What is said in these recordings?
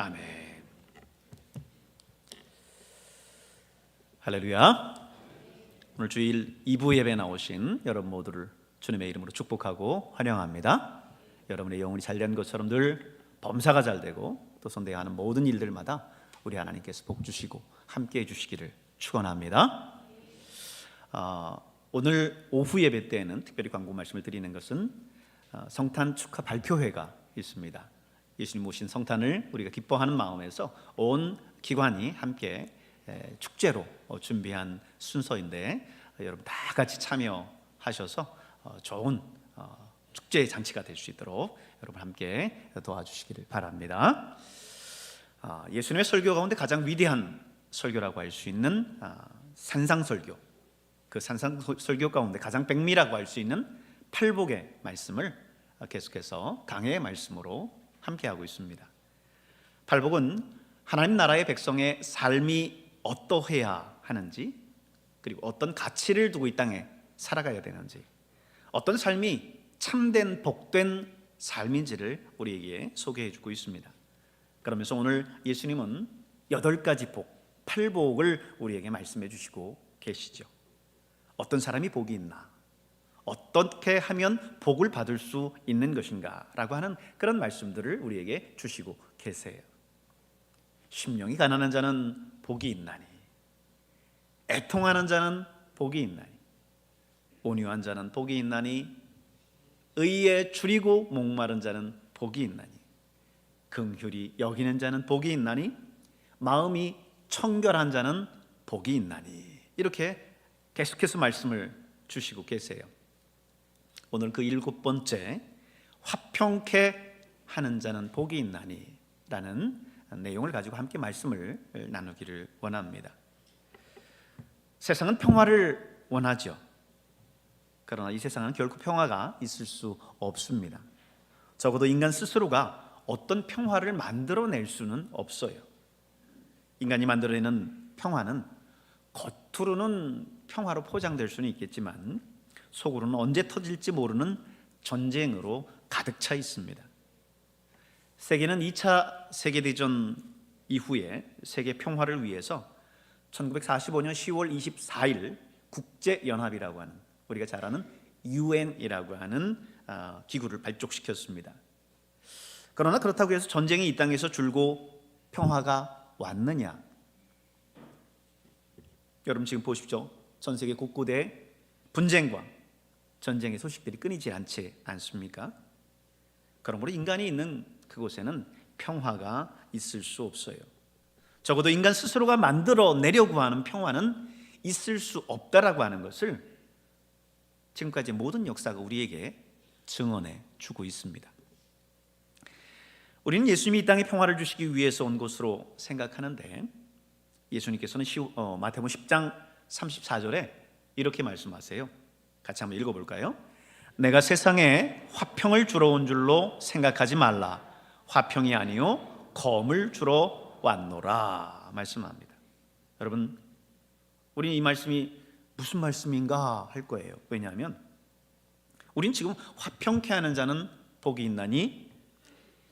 아멘. 할렐루야. 오늘 주일 2부 예배 나오신 여러분 모두를 주님의 이름으로 축복하고 환영합니다. 여러분의 영혼이 잘된 것처럼 늘 범사가 잘 되고 또 선대하는 모든 일들마다 우리 하나님께서 복 주시고 함께해 주시기를 축원합니다. 오늘 오후 예배 때에는 특별히 광고 말씀을 드리는 것은 성탄 축하 발표회가 있습니다. 예수님 오신 성탄을 우리가 기뻐하는 마음에서 온 기관이 함께 축제로 준비한 순서인데 여러분 다 같이 참여하셔서 좋은 축제 잔치가 될 수 있도록 여러분 함께 도와주시기를 바랍니다. 예수님의 설교 가운데 가장 위대한 설교라고 할 수 있는 산상설교, 그 산상설교 가운데 가장 백미라고 할 수 있는 팔복의 말씀을 계속해서 강해의 말씀으로 함께하고 있습니다. 팔복은 하나님 나라의 백성의 삶이 어떠해야 하는지, 그리고 어떤 가치를 두고 이 땅에 살아가야 되는지, 어떤 삶이 참된 복된 삶인지를 우리에게 소개해 주고 있습니다. 그러면서 오늘 예수님은 8가지 복, 팔복을 우리에게 말씀해 주시고 계시죠. 어떤 사람이 복이 있나, 어떻게 하면 복을 받을 수 있는 것인가 라고 하는 그런 말씀들을 우리에게 주시고 계세요. 심령이 가난한 자는 복이 있나니, 애통하는 자는 복이 있나니, 온유한 자는 복이 있나니, 의에 줄이고 목마른 자는 복이 있나니, 긍휼히 여기는 자는 복이 있나니, 마음이 청결한 자는 복이 있나니, 이렇게 계속해서 말씀을 주시고 계세요. 오늘 그 7번째, 화평케 하는 자는 복이 있나니 라는 내용을 가지고 함께 말씀을 나누기를 원합니다. 세상은 평화를 원하죠. 그러나 이 세상은 결코 평화가 있을 수 없습니다. 적어도 인간 스스로가 어떤 평화를 만들어낼 수는 없어요. 인간이 만들어내는 평화는 겉으로는 평화로 포장될 수는 있겠지만 속으로는 언제 터질지 모르는 전쟁으로 가득 차 있습니다. 세계는 2차 세계대전 이후에 세계 평화를 위해서 1945년 10월 24일 국제연합이라고 하는, 우리가 잘 아는 UN이라고 하는 기구를 발족시켰습니다. 그러나 그렇다고 해서 전쟁이 이 땅에서 줄고 평화가 왔느냐? 여러분 지금 보십시오. 전 세계 곳곳에 분쟁과 전쟁의 소식들이 끊이지 않지 않습니까? 그러므로 인간이 있는 그곳에는 평화가 있을 수 없어요. 적어도 인간 스스로가 만들어내려고 하는 평화는 있을 수 없다라고 하는 것을 지금까지 모든 역사가 우리에게 증언해 주고 있습니다. 우리는 예수님이 이 땅에 평화를 주시기 위해서 온 것으로 생각하는데, 예수님께서는 마태복음 10장 34절에 이렇게 말씀하세요. 같이 한번 읽어볼까요? 내가 세상에 화평을 주러 온 줄로 생각하지 말라. 화평이 아니요 검을 주러 왔노라 말씀합니다. 여러분, 우리는 이 말씀이 무슨 말씀인가 할 거예요. 왜냐하면 우리는 지금 화평케 하는 자는 복이 있나니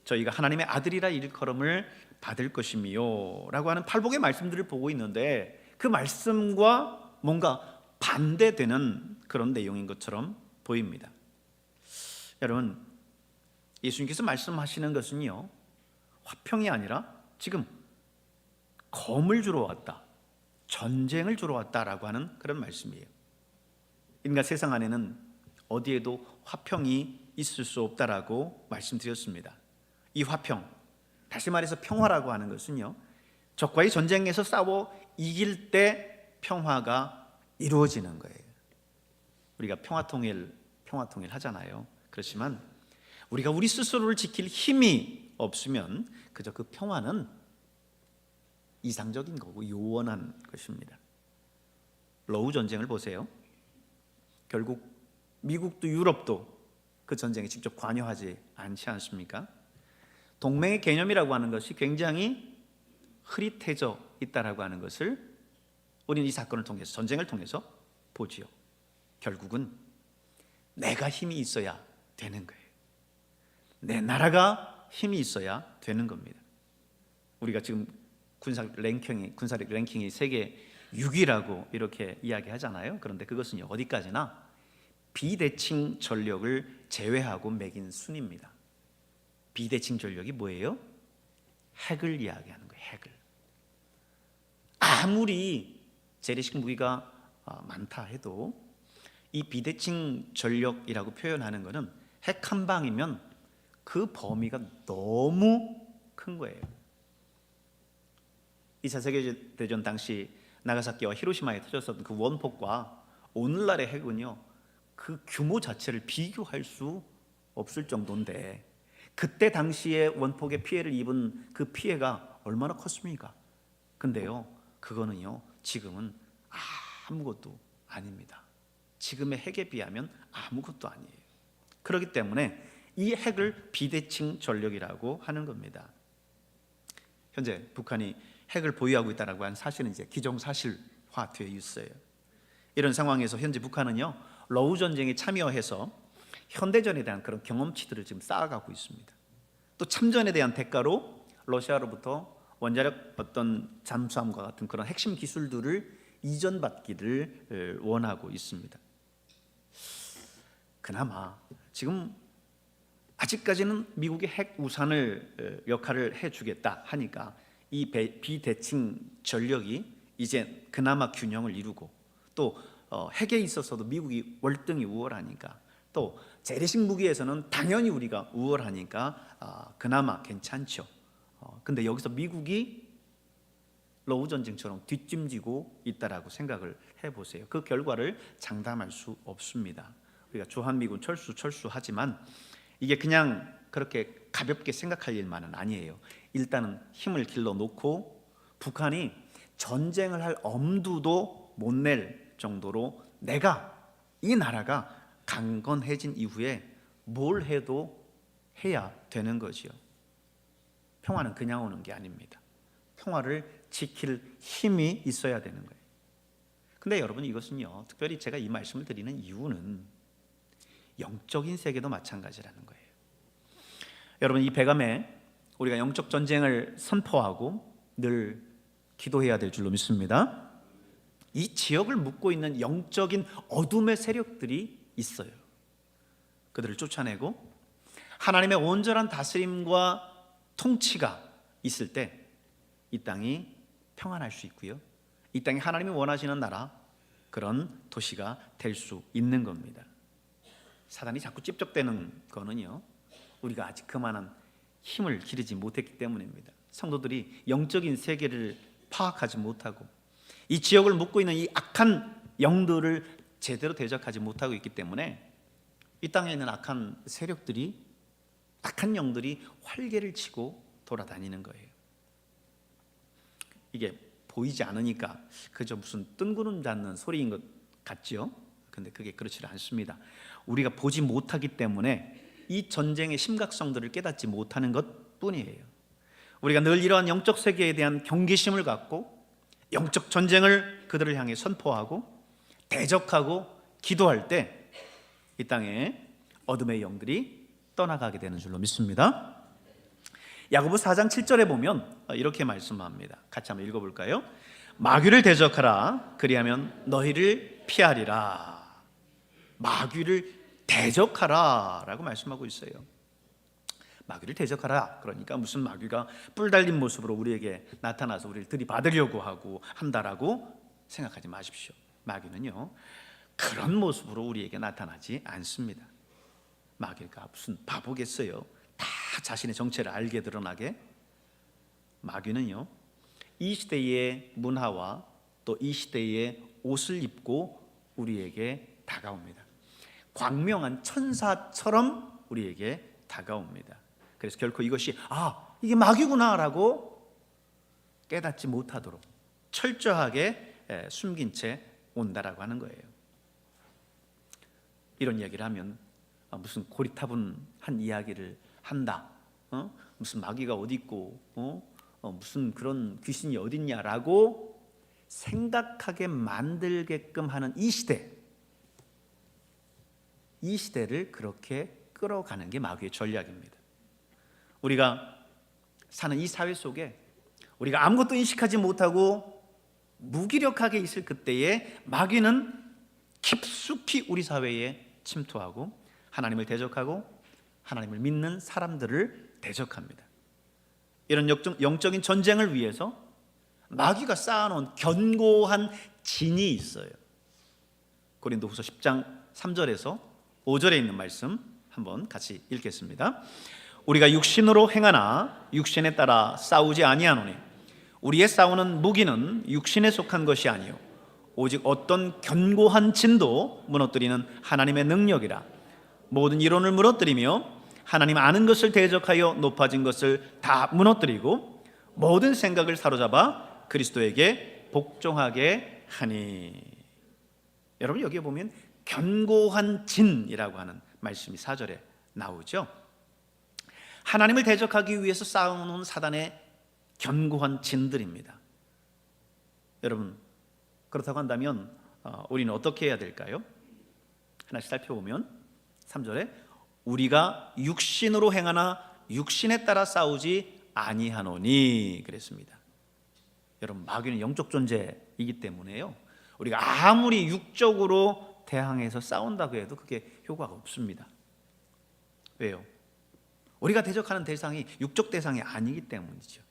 저희가 하나님의 아들이라 일컬음을 받을 것이미요 라고 하는 팔복의 말씀들을 보고 있는데, 그 말씀과 뭔가 반대되는 그런 내용인 것처럼 보입니다. 여러분, 예수님께서 말씀하시는 것은요, 화평이 아니라 지금 검을 주러 왔다, 전쟁을 주러 왔다라고 하는 그런 말씀이에요. 인간 세상 안에는 어디에도 화평이 있을 수 없다라고 말씀드렸습니다. 이 화평, 다시 말해서 평화라고 하는 것은요, 적과의 전쟁에서 싸워 이길 때 평화가 이루어지는 거예요. 우리가 평화통일 하잖아요. 그렇지만 우리가 우리 스스로를 지킬 힘이 없으면 그저 그 평화는 이상적인 거고 요원한 것입니다. 러우 전쟁을 보세요. 결국 미국도 유럽도 그 전쟁에 직접 관여하지 않지 않습니까? 동맹의 개념이라고 하는 것이 굉장히 흐릿해져 있다라고 하는 것을 우리는 이 사건을 통해서, 전쟁을 통해서 보지요. 결국은 내가 힘이 있어야 되는 거예요. 내 나라가 힘이 있어야 되는 겁니다. 우리가 지금 군사력 랭킹이 세계 6위라고 이렇게 이야기하잖아요. 그런데 그것은 어디까지나 비대칭 전력을 제외하고 매긴 순입니다. 비대칭 전력이 뭐예요? 핵을 이야기하는 거예요. 핵을. 아무리 재래식 무기가 많다 해도 이 비대칭 전력이라고 표현하는 것은 핵 한 방이면 그 범위가 너무 큰 거예요. 2차 세계대전 당시 나가사키와 히로시마에 터졌었던 그 원폭과 오늘날의 핵은요, 그 규모 자체를 비교할 수 없을 정도인데, 그때 당시에 원폭의 피해를 입은 그 피해가 얼마나 컸습니까? 근데요, 그거는요 지금은 아무것도 아닙니다. 지금의 핵에 비하면 아무것도 아니에요. 그렇기 때문에 이 핵을 비대칭 전력이라고 하는 겁니다. 현재 북한이 핵을 보유하고 있다라고 하는 사실은 이제 기정사실화되어 있어요. 이런 상황에서 현재 북한은요 러우 전쟁에 참여해서 현대전에 대한 그런 경험치들을 지금 쌓아가고 있습니다. 또 참전에 대한 대가로 러시아로부터 원자력 어떤 잠수함과 같은 그런 핵심 기술들을 이전받기를 원하고 있습니다. 그나마 지금 아직까지는 미국의 핵 우산을 역할을 해주겠다 하니까 이 비대칭 전력이 이제 그나마 균형을 이루고, 또 핵에 있어서도 미국이 월등히 우월하니까, 또 재래식 무기에서는 당연히 우리가 우월하니까 그나마 괜찮죠. 근데 여기서 미국이 러우 전쟁처럼 뒷짐지고 있다라고 생각을 해보세요. 그 결과를 장담할 수 없습니다. 우리가 주한미군 철수하지만 이게 그냥 그렇게 가볍게 생각할 일만은 아니에요. 일단은 힘을 길러놓고 북한이 전쟁을 할 엄두도 못 낼 정도로 이 나라가 강건해진 이후에 뭘 해도 해야 되는 거지요. 평화는 그냥 오는 게 아닙니다. 평화를 지킬 힘이 있어야 되는 거예요. 근데 여러분, 이것은요 특별히 제가 이 말씀을 드리는 이유는 영적인 세계도 마찬가지라는 거예요. 여러분, 이 백암에 우리가 영적 전쟁을 선포하고 늘 기도해야 될 줄로 믿습니다. 이 지역을 묶고 있는 영적인 어둠의 세력들이 있어요. 그들을 쫓아내고 하나님의 온전한 다스림과 통치가 있을 때 이 땅이 평안할 수 있고요, 이 땅이 하나님이 원하시는 나라, 그런 도시가 될 수 있는 겁니다. 사단이 자꾸 찝적대는 거는요 우리가 아직 그만한 힘을 기르지 못했기 때문입니다. 성도들이 영적인 세계를 파악하지 못하고 이 지역을 묶고 있는 이 악한 영들을 제대로 대적하지 못하고 있기 때문에 이 땅에 있는 악한 세력들이, 악한 영들이 활개를 치고 돌아다니는 거예요. 이게 보이지 않으니까 그저 무슨 뜬구름 잡는 소리인 것 같죠? 근데 그게 그렇지 않습니다. 우리가 보지 못하기 때문에 이 전쟁의 심각성들을 깨닫지 못하는 것 뿐이에요. 우리가 늘 이러한 영적 세계에 대한 경계심을 갖고 영적 전쟁을 그들을 향해 선포하고 대적하고 기도할 때 이 땅에 어둠의 영들이 떠나가게 되는 줄로 믿습니다. 야고보 4장 7절에 보면 이렇게 말씀합니다. 같이 한번 읽어볼까요? 마귀를 대적하라, 그리하면 너희를 피하리라. 마귀를 대적하라 라고 말씀하고 있어요. 마귀를 대적하라, 그러니까 무슨 마귀가 뿔 달린 모습으로 우리에게 나타나서 우리를 들이받으려고 하고 한다라고 생각하지 마십시오. 마귀는요 그런 모습으로 우리에게 나타나지 않습니다. 마귀가 무슨 바보겠어요? 다 자신의 정체를 알게 드러나게. 마귀는요 이 시대의 문화와 또 이 시대의 옷을 입고 우리에게 다가옵니다. 광명한 천사처럼 우리에게 다가옵니다. 그래서 결코 이것이 이게 마귀구나 라고 깨닫지 못하도록 철저하게 숨긴 채 온다라고 하는 거예요. 이런 이야기를 하면 무슨 고리타분한 이야기를 한다, 무슨 마귀가 어디 있고 무슨 그런 귀신이 어디 있냐라고 생각하게 만들게끔 하는 이 시대를 그렇게 끌어가는 게 마귀의 전략입니다. 우리가 사는 이 사회 속에 우리가 아무것도 인식하지 못하고 무기력하게 있을 그때에 마귀는 깊숙이 우리 사회에 침투하고 하나님을 대적하고 하나님을 믿는 사람들을 대적합니다. 이런 영적인 전쟁을 위해서 마귀가 쌓아놓은 견고한 진이 있어요. 고린도후서 10장 3절에서 5절에 있는 말씀 한번 같이 읽겠습니다. 우리가 육신으로 행하나 육신에 따라 싸우지 아니하노니 우리의 싸우는 무기는 육신에 속한 것이 아니요 오직 어떤 견고한 진도 무너뜨리는 하나님의 능력이라. 모든 이론을 무너뜨리며 하나님 아는 것을 대적하여 높아진 것을 다 무너뜨리고 모든 생각을 사로잡아 그리스도에게 복종하게 하니. 여러분, 여기에 보면 견고한 진이라고 하는 말씀이 4절에 나오죠. 하나님을 대적하기 위해서 쌓아놓은 사단의 견고한 진들입니다. 여러분, 그렇다고 한다면 우리는 어떻게 해야 될까요? 하나씩 살펴보면 3절에 우리가 육신으로 행하나 육신에 따라 싸우지 아니하노니 그랬습니다. 여러분, 마귀는 영적 존재이기 때문에요, 우리가 아무리 육적으로 대항해서 싸운다고 해도 그게 효과가 없습니다. 왜요? 우리가 대적하는 대상이 육적 대상이 아니기 때문이죠.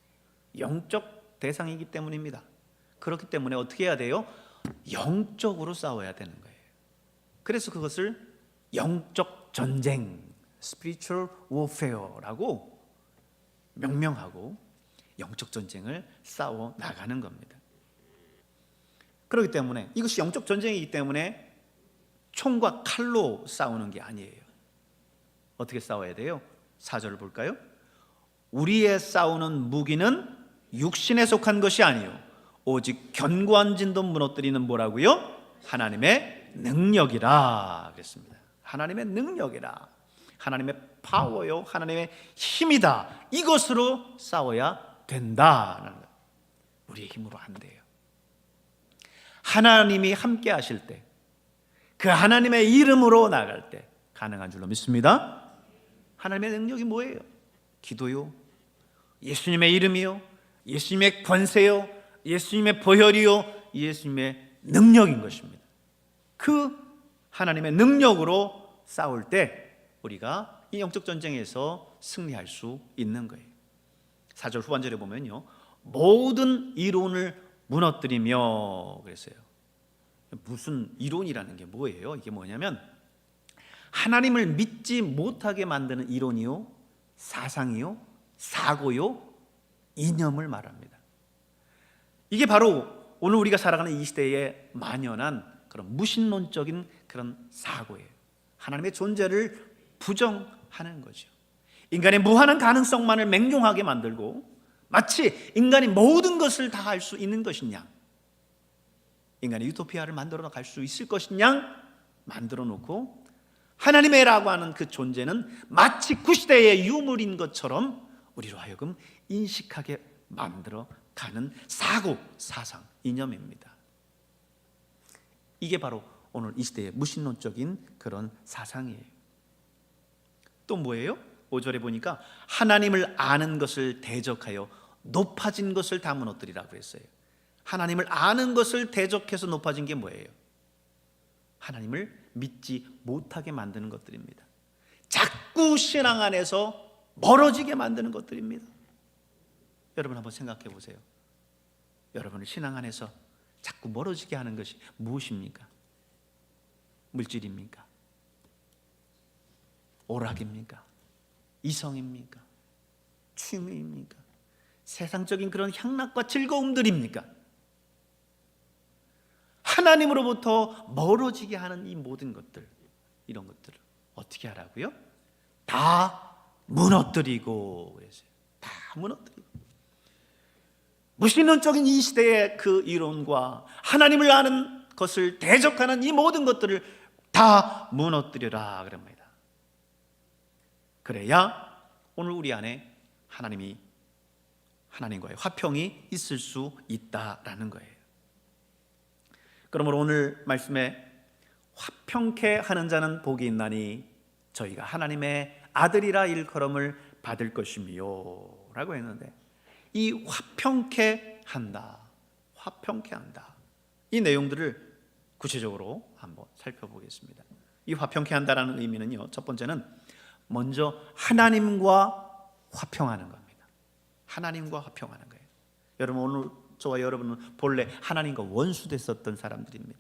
영적 대상이기 때문입니다. 그렇기 때문에 어떻게 해야 돼요? 영적으로 싸워야 되는 거예요. 그래서 그것을 영적 전쟁, spiritual warfare라고 명명하고 영적 전쟁을 싸워 나가는 겁니다. 그렇기 때문에 이것이 영적 전쟁이기 때문에 총과 칼로 싸우는 게 아니에요. 어떻게 싸워야 돼요? 4절을 볼까요? 우리의 싸우는 무기는 육신에 속한 것이 아니요 오직 견고한 진도 무너뜨리는 뭐라고요? 하나님의 능력이라 그랬습니다. 하나님의 능력이라, 하나님의 파워요, 하나님의 힘이다. 이것으로 싸워야 된다는 거예요. 우리의 힘으로 안 돼요. 하나님이 함께 하실 때, 그 하나님의 이름으로 나갈 때 가능한 줄로 믿습니다. 하나님의 능력이 뭐예요? 기도요, 예수님의 이름이요, 예수님의 권세요, 예수님의 보혈이요, 예수님의 능력인 것입니다. 그 하나님의 능력으로 싸울 때 우리가 이 영적 전쟁에서 승리할 수 있는 거예요. 4절 후반절에 보면요, 모든 이론을 무너뜨리며 그랬어요. 무슨 이론이라는 게 뭐예요? 이게 뭐냐면 하나님을 믿지 못하게 만드는 이론이요, 사상이요, 사고요, 이념을 말합니다. 이게 바로 오늘 우리가 살아가는 이 시대에 만연한 그런 무신론적인 그런 사고예요. 하나님의 존재를 부정하는 거죠. 인간의 무한한 가능성만을 맹종하게 만들고 마치 인간이 모든 것을 다 할 수 있는 것이냐, 인간의 유토피아를 만들어 갈 수 있을 것이냐 만들어 놓고 하나님의라고 하는 그 존재는 마치 구시대의 유물인 것처럼 우리로 하여금 인식하게 만들어 가는 사고, 사상, 이념입니다. 이게 바로 오늘 이 시대의 무신론적인 그런 사상이에요. 또 뭐예요? 5절에 보니까 하나님을 아는 것을 대적하여 높아진 것을 다 무너뜨리라고 했어요. 하나님을 아는 것을 대적해서 높아진 게 뭐예요? 하나님을 믿지 못하게 만드는 것들입니다. 자꾸 신앙 안에서 멀어지게 만드는 것들입니다. 여러분 한번 생각해 보세요. 여러분을 신앙 안에서 자꾸 멀어지게 하는 것이 무엇입니까? 물질입니까? 오락입니까? 이성입니까? 취미입니까? 세상적인 그런 향락과 즐거움들입니까? 하나님으로부터 멀어지게 하는 이 모든 것들, 이런 것들을 어떻게 하라고요? 다 무너뜨리고 그랬어요. 다 무너뜨리고. 무신론적인 이 시대의 그 이론과 하나님을 아는 것을 대적하는 이 모든 것들을 다 무너뜨려라 그럽니다. 그래야 오늘 우리 안에 하나님과의 화평이 있을 수 있다라는 거예요. 그러므로 오늘 말씀에 화평케 하는 자는 복이 있나니 저희가 하나님의 아들이라 일컬음을 받을 것이며 라고 했는데, 이 화평케 한다. 화평케 한다. 이 내용들을 구체적으로 한번 살펴보겠습니다. 이 화평케 한다라는 의미는요, 첫 번째는 먼저 하나님과 화평하는 겁니다. 하나님과 화평하는 거예요. 여러분, 오늘 저와 여러분은 본래 하나님과 원수됐었던 사람들입니다.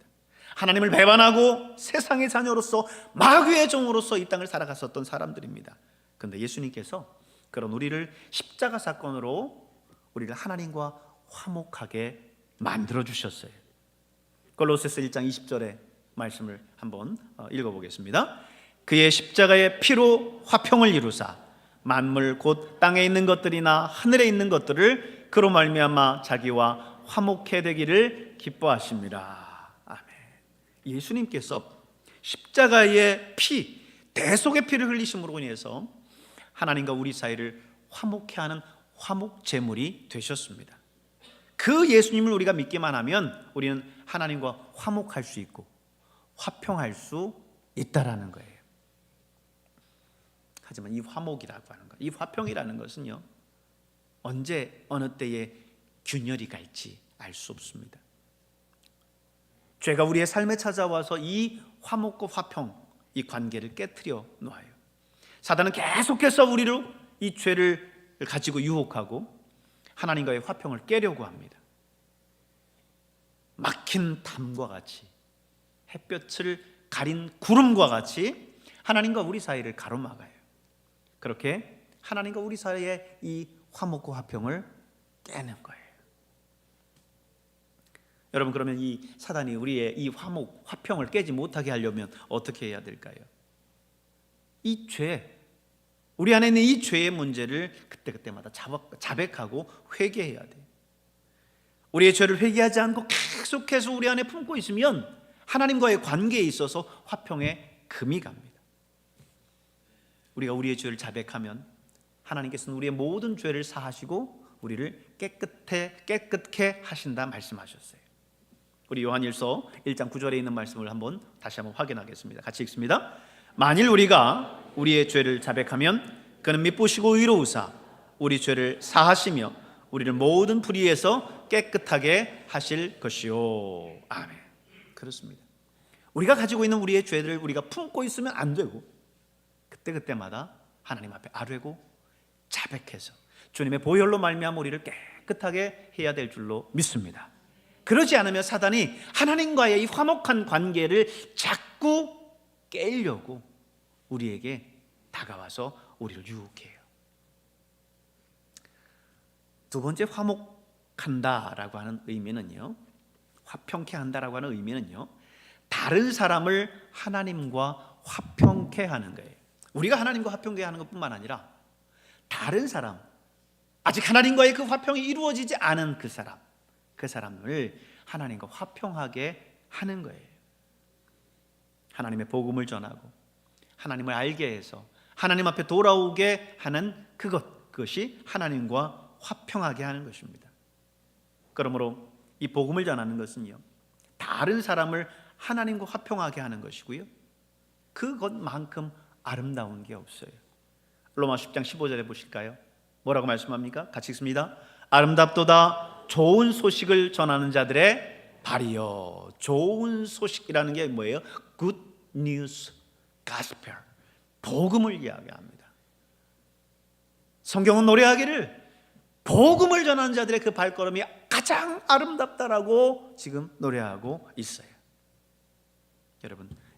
하나님을 배반하고 세상의 자녀로서 마귀의 종으로서 이 땅을 살아갔었던 사람들입니다. 그런데 예수님께서 그런 우리를 십자가 사건으로 우리를 하나님과 화목하게 만들어 주셨어요. 골로새서 1장 20절의 말씀을 한번 읽어보겠습니다. 그의 십자가의 피로 화평을 이루사 만물 곧 땅에 있는 것들이나 하늘에 있는 것들을 그로 말미암아 자기와 화목해 되기를 기뻐하십니다. 아멘. 예수님께서 십자가의 피, 대속의 피를 흘리심으로 인해서 하나님과 우리 사이를 화목해 하는 화목 제물이 되셨습니다. 그 예수님을 우리가 믿기만 하면 우리는 하나님과 화목할 수 있고 화평할 수 있다라는 거예요. 하지만 이 화목이라고 하는 것, 이 화평이라는 것은요, 언제 어느 때에 균열이 갈지 알 수 없습니다. 죄가 우리의 삶에 찾아와서 이 화목과 화평, 이 관계를 깨트려 놓아요. 사단은 계속해서 우리를 이 죄를 가지고 유혹하고 하나님과의 화평을 깨려고 합니다. 막힌 담과 같이, 햇볕을 가린 구름과 같이 하나님과 우리 사이를 가로막아요. 그렇게 하나님과 우리 사이의 이 화목과 화평을 깨는 거예요. 여러분, 그러면 이 사단이 우리의 이 화목, 화평을 깨지 못하게 하려면 어떻게 해야 될까요? 이 죄, 우리 안에 있는 이 죄의 문제를 그때그때마다 자백하고 회개해야 돼요. 우리의 죄를 회개하지 않고 계속해서 우리 안에 품고 있으면 하나님과의 관계에 있어서 화평에 금이 갑니다. 우리가 우리의 죄를 자백하면 하나님께서는 우리의 모든 죄를 사하시고 우리를 깨끗게 하신다 말씀하셨어요. 우리 요한일서 1장 9절에 있는 말씀을 다시 한번 확인하겠습니다. 같이 읽습니다. 만일 우리가 우리의 죄를 자백하면 그는 미쁘시고 의로우사 우리 죄를 사하시며 우리를 모든 불의에서 깨끗하게 하실 것이요. 아멘. 그렇습니다. 우리가 가지고 있는 우리의 죄를 우리가 품고 있으면 안 되고 그때마다 하나님 앞에 아뢰고 자백해서 주님의 보혈로 말미암아 우리를 깨끗하게 해야 될 줄로 믿습니다. 그러지 않으면 사단이 하나님과의 이 화목한 관계를 자꾸 깨려고 우리에게 다가와서 우리를 유혹해요. 두 번째, 화목한다라고 하는 의미는요, 화평케 한다라고 하는 의미는요, 다른 사람을 하나님과 화평케 하는 거예요. 우리가 하나님과 화평케 하는 것뿐만 아니라 다른 사람, 아직 하나님과의 그 화평이 이루어지지 않은 그 사람을 하나님과 화평하게 하는 거예요. 하나님의 복음을 전하고 하나님을 알게 해서 하나님 앞에 돌아오게 하는 그것이 하나님과 화평하게 하는 것입니다. 그러므로 이 복음을 전하는 것은요, 다른 사람을 하나님과 화평하게 하는 것이고요, 그것만큼 아름다운 게 없어요. 로마 10장 15절에 보실까요? 뭐라고 말씀합니까? 같이 읽습니다. 아름답도다 좋은 소식을 전하는 자들의 발이여. 좋은 소식이라는 게 뭐예요? Good news, gospel. 복음을 이야기합니다. 성경은 노래하기를 복음을 전하는 자들의 그 발걸음이 가장 아름답다라고 지금 노래하고 있어요.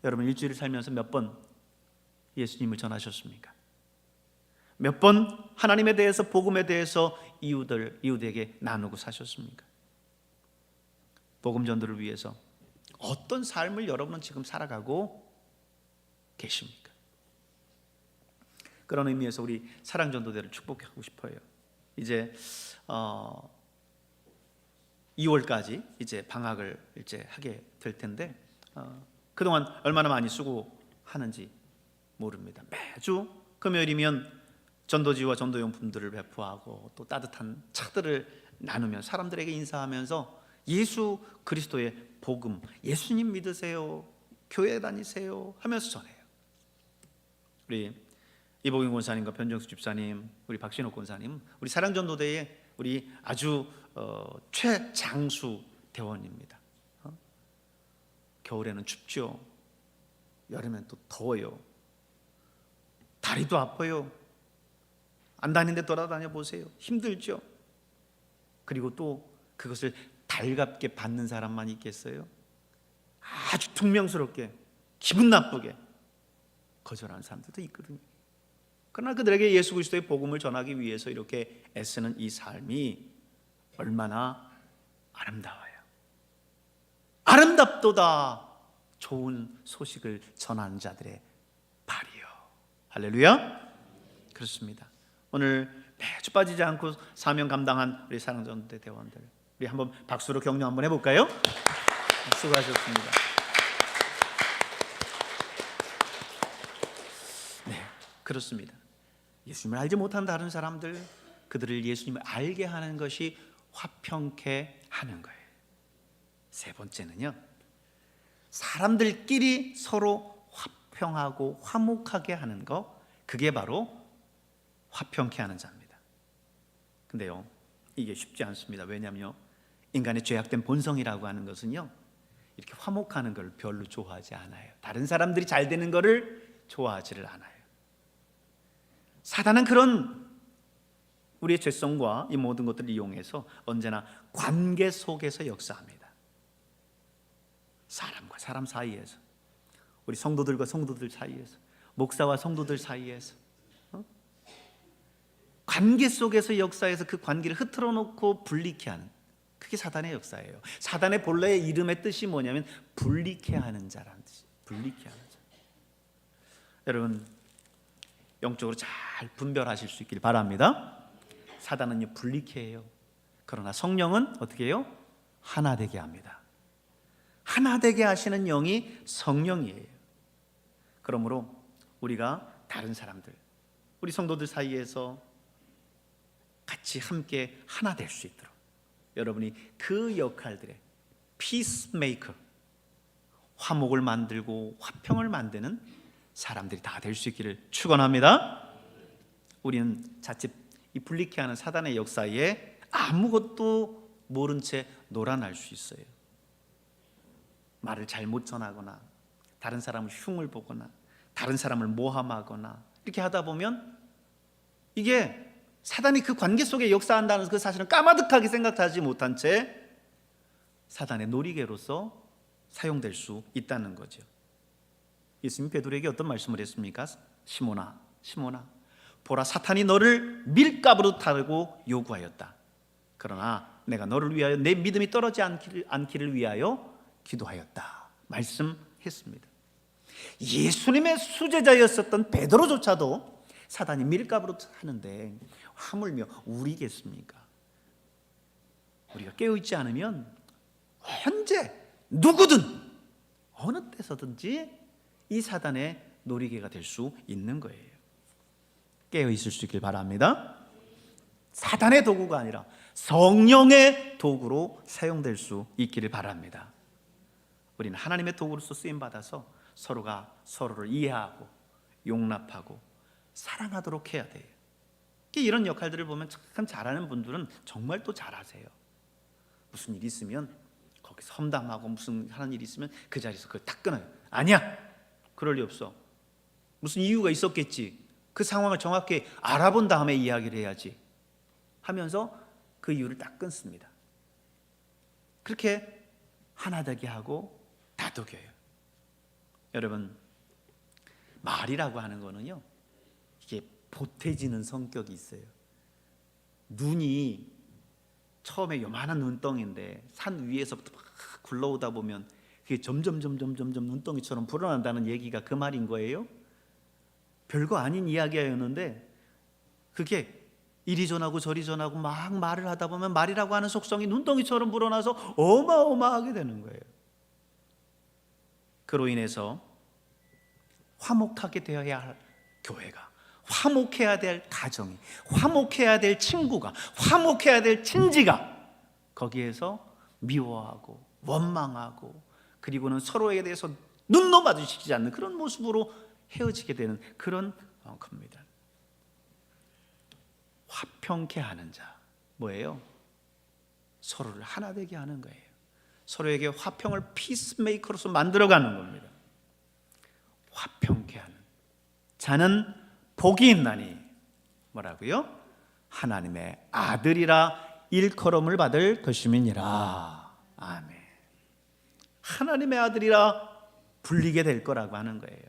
여러분 일주일을 살면서 몇 번 예수님을 전하셨습니까? 몇 번 하나님에 대해서, 복음에 대해서 이웃에게 나누고 사셨습니까? 복음 전도를 위해서 어떤 삶을 여러분은 지금 살아가고 계십니까? 그런 의미에서 우리 사랑전도대를 축복하고 싶어요. 이제 2월까지 이제 방학을 이제 하게 될 텐데 그동안 얼마나 많이 수고하는지 모릅니다. 매주 금요일이면 전도지와 전도용품들을 배포하고 또 따뜻한 차들을 나누면 사람들에게 인사하면서 예수 그리스도의 복음, 예수님 믿으세요, 교회 다니세요 하면서 전해요. 우리 이복인 권사님과 변정수 집사님, 우리 박신옥 권사님, 우리 사랑전도대에 우리 아주 최장수 대원입니다. 겨울에는 춥죠. 여름엔 또 더워요. 다리도 아파요. 안 다니는데 돌아다녀 보세요. 힘들죠. 그리고 또 그것을 달갑게 받는 사람만 있겠어요? 아주 퉁명스럽게 기분 나쁘게 거절하는 사람들도 있거든요. 그러나 그들에게 예수 그리스도의 복음을 전하기 위해서 이렇게 애쓰는 이 삶이 얼마나 아름다워요. 아름답도다 좋은 소식을 전하는 자들의 발이요. 할렐루야. 그렇습니다. 오늘 매주 빠지지 않고 사명 감당한 우리 사랑전대 대원들, 우리 한번 박수로 격려 한번 해볼까요? 수고하셨습니다. 네, 그렇습니다. 예수님을 알지 못하는 다른 사람들, 그들을 예수님을 알게 하는 것이 화평케 하는 거예요. 세 번째는요, 사람들끼리 서로 화평하고 화목하게 하는 거, 그게 바로 화평케 하는 자입니다. 근데요, 이게 쉽지 않습니다. 왜냐하면요, 인간의 죄악된 본성이라고 하는 것은요, 이렇게 화목하는 걸 별로 좋아하지 않아요. 다른 사람들이 잘 되는 것을 좋아하지를 않아요. 사단은 그런 우리의 죄성과 이 모든 것들을 이용해서 언제나 관계 속에서 역사합니다. 사람과 사람 사이에서, 우리 성도들과 성도들 사이에서, 목사와 성도들 사이에서, 관계 속에서 역사해서 그 관계를 흐트러 놓고 분리케 하는, 그게 사단의 역사예요. 사단의 본래의 이름의 뜻이 뭐냐면 분리케 하는 자라는 뜻이, 분리케 하는 자. 여러분, 영적으로 잘 분별하실 수 있길 바랍니다. 사단은요, 분리케 해요. 그러나 성령은 어떻게 해요? 하나 되게 합니다. 하나 되게 하시는 영이 성령이에요. 그러므로 우리가 다른 사람들, 우리 성도들 사이에서 같이 함께 하나 될 수 있도록 여러분이 그 역할들에 피스메이커, 화목을 만들고 화평을 만드는 사람들이 다 될 수 있기를 축원합니다. 우리는 자칫 이 분리케 하는 사단의 역사에 아무것도 모른 채 놀아날 수 있어요. 말을 잘못 전하거나, 다른 사람을 흉을 보거나, 다른 사람을 모함하거나, 이렇게 하다 보면 이게 사단이 그 관계 속에 역사한다는 그 사실은 까마득하게 생각하지 못한 채 사단의 놀이개로서 사용될 수 있다는 거죠. 예수님 베드로에게 어떤 말씀을 했습니까? 시몬아, 시몬아, 보라, 사탄이 너를 밀가부로 타고 요구하였다. 그러나 내가 너를 위하여 내 믿음이 떨어지지 않기를 위하여 기도하였다 말씀했습니다. 예수님의 수제자였었던 베드로조차도 사단이 밀가부로 하는데 하물며 우리겠습니까? 우리가 깨어있지 않으면 언제 누구든 어느 때서든지 이 사단의 놀이개가 될 수 있는 거예요. 깨어있을 수 있길 바랍니다. 사단의 도구가 아니라 성령의 도구로 사용될 수 있기를 바랍니다. 우리는 하나님의 도구로서 쓰임받아서 서로가 서로를 이해하고 용납하고 사랑하도록 해야 돼요. 이런 역할들을 보면 참 잘하는 분들은 정말 또 잘하세요. 무슨 일이 있으면 거기서 험담하고, 무슨 하는 일이 있으면 그 자리에서 그걸 딱 끊어요. 아니야, 그럴 리 없어. 무슨 이유가 있었겠지. 그 상황을 정확히 알아본 다음에 이야기를 해야지 하면서 그 이유를 딱 끊습니다. 그렇게 하나 되게 하고 다독여요. 여러분, 말이라고 하는 거는요, 이게 보태지는 성격이 있어요. 눈이 처음에 요만한 눈덩이인데 산 위에서부터 막 굴러오다 보면 그게 점점 눈덩이처럼 불어난다는 얘기가 그 말인 거예요. 별거 아닌 이야기였는데 그게 이리 전하고 저리 전하고 막 말을 하다 보면 말이라고 하는 속성이 눈덩이처럼 불어나서 어마어마하게 되는 거예요. 그로 인해서 화목하게 되어야 할 교회가, 화목해야 될 가정이, 화목해야 될 친구가, 화목해야 될 친지가 거기에서 미워하고 원망하고, 그리고는 서로에 대해서 눈도 마주치지 않는 그런 모습으로 헤어지게 되는 그런 겁니다. 화평케 하는 자, 뭐예요? 서로를 하나 되게 하는 거예요. 서로에게 화평을 피스메이커로서 만들어가는 겁니다. 화평케 하는 자는 복이 있나니 뭐라고요? 하나님의 아들이라 일컬음을 받을 것임이니라. 아멘. 하나님의 아들이라 불리게 될 거라고 하는 거예요.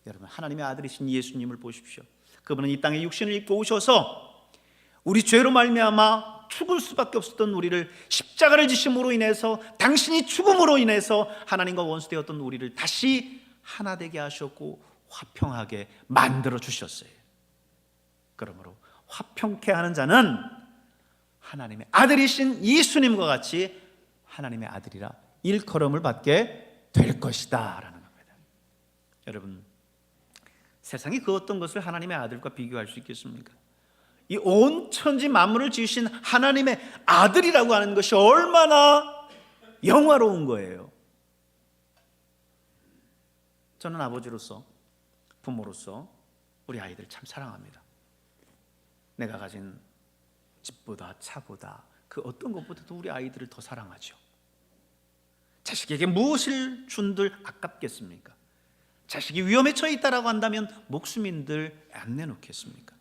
여러분, 하나님의 아들이신 예수님을 보십시오. 그분은 이 땅에 육신을 입고 오셔서 우리 죄로 말미암아 죽을 수밖에 없었던 우리를 십자가를 지심으로 인해서, 당신이 죽음으로 인해서 하나님과 원수되었던 우리를 다시 하나 되게 하셨고 화평하게 만들어 주셨어요. 그러므로 화평케 하는 자는 하나님의 아들이신 예수님과 같이 하나님의 아들이라 일컬음을 받게 될 것이다 라는 겁니다. 여러분, 세상이 그 어떤 것을 하나님의 아들과 비교할 수 있겠습니까? 이 온 천지 만물을 지으신 하나님의 아들이라고 하는 것이 얼마나 영화로운 거예요. 저는 아버지로서, 부모로서 우리 아이들 참 사랑합니다. 내가 가진 집보다 차보다 그 어떤 것보다도 우리 아이들을 더 사랑하죠. 자식에게 무엇을 준들 아깝겠습니까? 자식이 위험에 처해 있다라고 한다면 목숨인들 안 내놓겠습니까?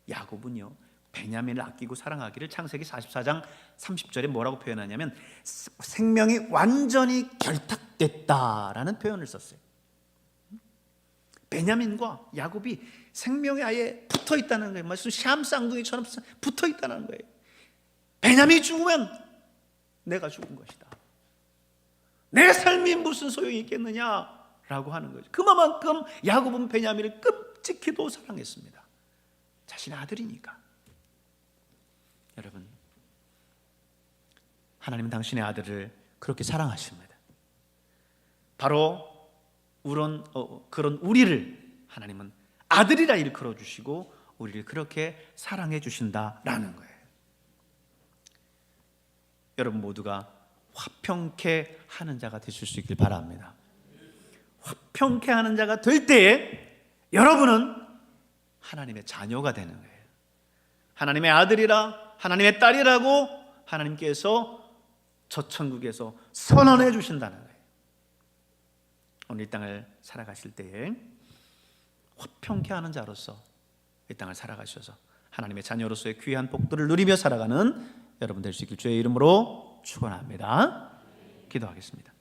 야곱은요, 베냐민을 아끼고 사랑하기를 창세기 44장 30절에 뭐라고 표현하냐면 생명이 완전히 결탁됐다라는 표현을 썼어요. 베냐민과 야곱이 생명이 아예 붙어 있다는 거예요. 무슨 샴 쌍둥이처럼 붙어 있다는 거예요. 베냐민이 죽으면 내가 죽은 것이다. 내 삶이 무슨 소용이 있겠느냐라고 하는 거죠. 그만큼 야곱은 베냐민을 끔찍히도 사랑했습니다. 자신의 아들이니까. 여러분, 하나님은 당신의 아들을 그렇게 사랑하십니다. 바로 그런 우리를 하나님은 아들이라 일컬어 주시고 우리를 그렇게 사랑해 주신다라는 거예요. 여러분 모두가 화평케 하는 자가 되실 수 있길 바랍니다. 화평케 하는 자가 될 때에 여러분은 하나님의 자녀가 되는 거예요. 하나님의 아들이라, 하나님의 딸이라고 하나님께서 저 천국에서 선언해 주신다는 거예요. 오늘 이 땅을 살아가실 때에 화평케 하는 자로서 이 땅을 살아가셔서 하나님의 자녀로서의 귀한 복들을 누리며 살아가는 여러분 될 수 있길 주의 이름으로 축원합니다. 기도하겠습니다.